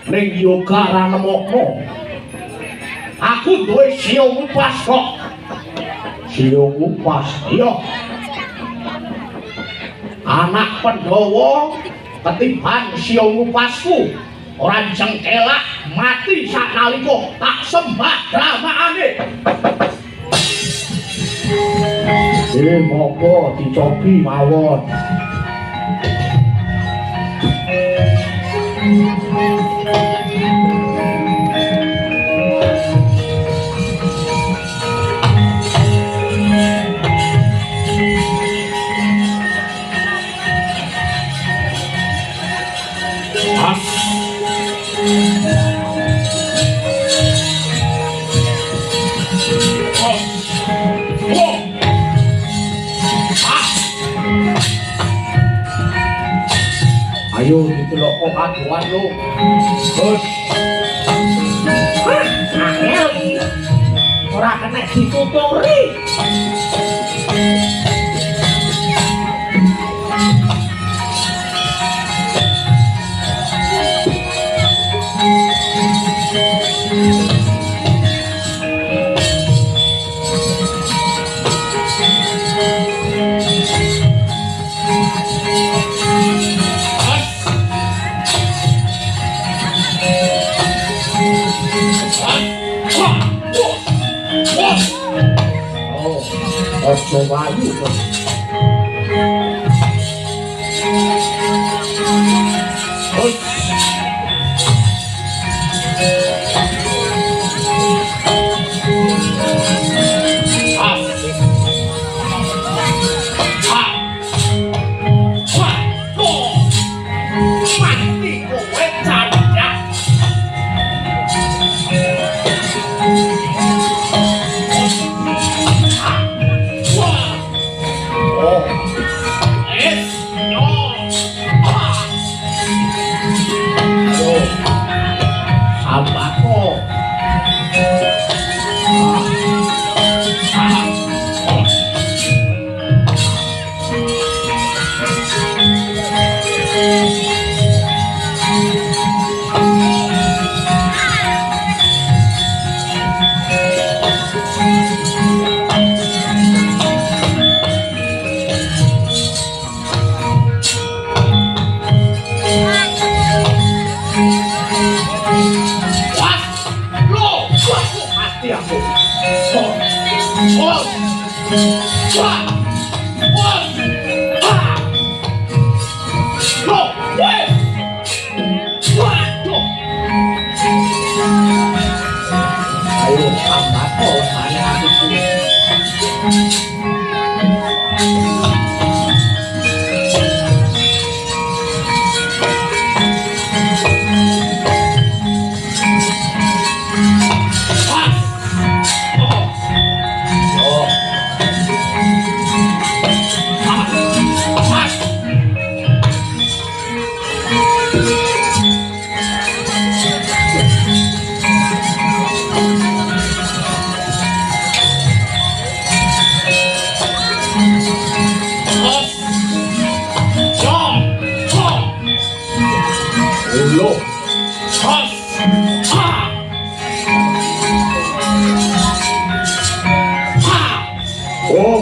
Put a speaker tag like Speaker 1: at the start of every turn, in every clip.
Speaker 1: ning yoga ra nemokno. Aku duwe siung upas kok. Siung upas, iya. Anak Pandhawa ketiban siung upasku ora jengkelak mati sanalika tak sembah dramaane. Monggo dicobi mawon. Ayo dicelok kok aduan lu. Bos. Angel iki. Ora kena dituturi. Ojo wayu kok.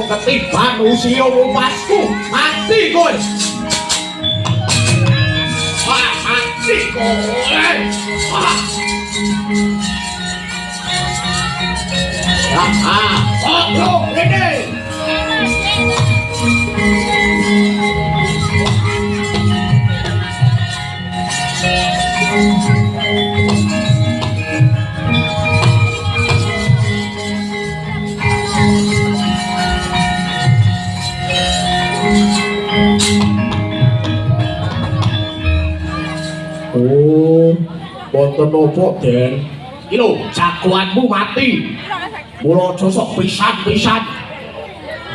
Speaker 1: Ketiban usia upasku mati kowe. Mati kowe. Oh, ini. Wonten apa, Den? Iki lho, jagoanmu mati. Mula aja sok pisan-pisan.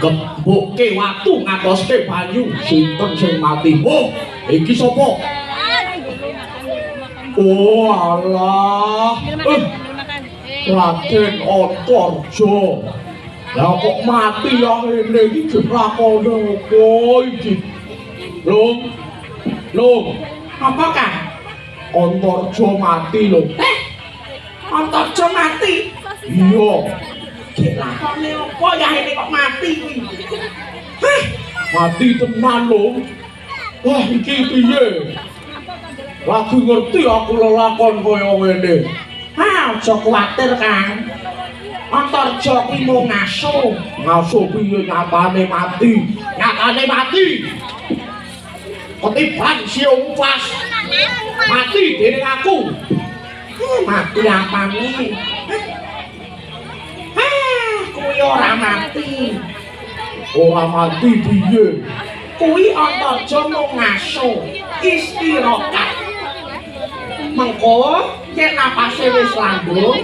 Speaker 1: Gembuke watu ngatoske banyu. Sinten sing mati? Oh, iki sapa? Oh, alah. Raden Antarja. Lah kok mati ya ngene iki lakone opo iki? Lung. Apa, Kang? Antarja mati lho.
Speaker 2: Antarja mati.
Speaker 1: Iya.
Speaker 2: Gek lakone apa ya ini kok mati kuwi?
Speaker 1: Mati tenan lho. Wah iki piye? Lagi ngerti aku lelakon kaya ngene.
Speaker 2: Aja kuwatir, Kang. Antarja kuwi mung ngaso.
Speaker 1: Ngaso piye nyatane mati? Nyatane mati. Ketiban siung pas. Mati dening aku.
Speaker 2: Mati apane? Kuwi ora mati.
Speaker 1: Ora mati piye?
Speaker 2: Kuwi Antarja mung ngaso. Istirahat. Mengko yen napase wis landung,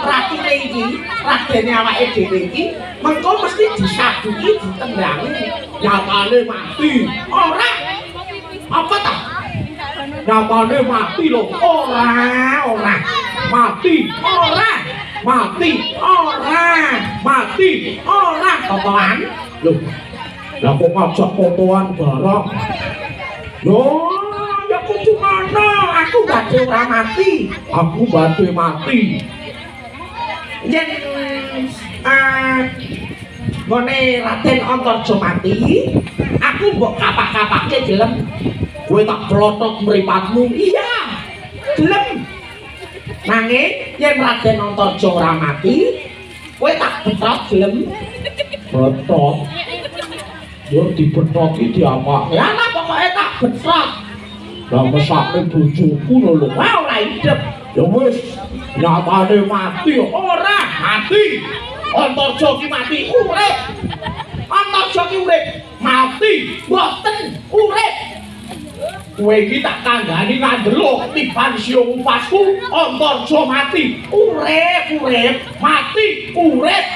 Speaker 2: ratine iki, radene awake dhewe iki, mengko mesti disaduki ditendhangi.
Speaker 1: Nyatane mati.
Speaker 2: Ora. Apa ta?
Speaker 1: Nyatane mati lho.
Speaker 2: Ora.
Speaker 1: Mati.
Speaker 2: Ora.
Speaker 1: Mati.
Speaker 2: Ora.
Speaker 1: Mati.
Speaker 2: Ora totoan.
Speaker 1: Loh. Lah kok ngajak fotoan bareng. Yo,
Speaker 2: Ya kudu ngono, aku badhe ora mati.
Speaker 1: aku badhe mati.
Speaker 2: Yen ngene Raden Antarja mati, aku mbok kapak-kapake gelem.
Speaker 1: Kowe tak plotot mripatmu.
Speaker 2: Iya. Gelem. Nanging yen Raden Antarja ora mati, kowe tak betot gelem.
Speaker 1: Betot. Yo dibetot iki diapake.
Speaker 2: Ya ana pokoke tak betot.
Speaker 1: Lah mesake bojoku lho.
Speaker 2: Wah ora hidup.
Speaker 1: Ya wis, nyatane mati.
Speaker 2: Ora
Speaker 1: Mati.
Speaker 2: Antarja ki mati urip. Antarja ki urip.
Speaker 1: Mati.
Speaker 2: Boten urip.
Speaker 1: Kowe iki tak kandhani ngandelo tiban siung pasku. Antarja mati.
Speaker 2: Urip.
Speaker 1: Mati. Urip.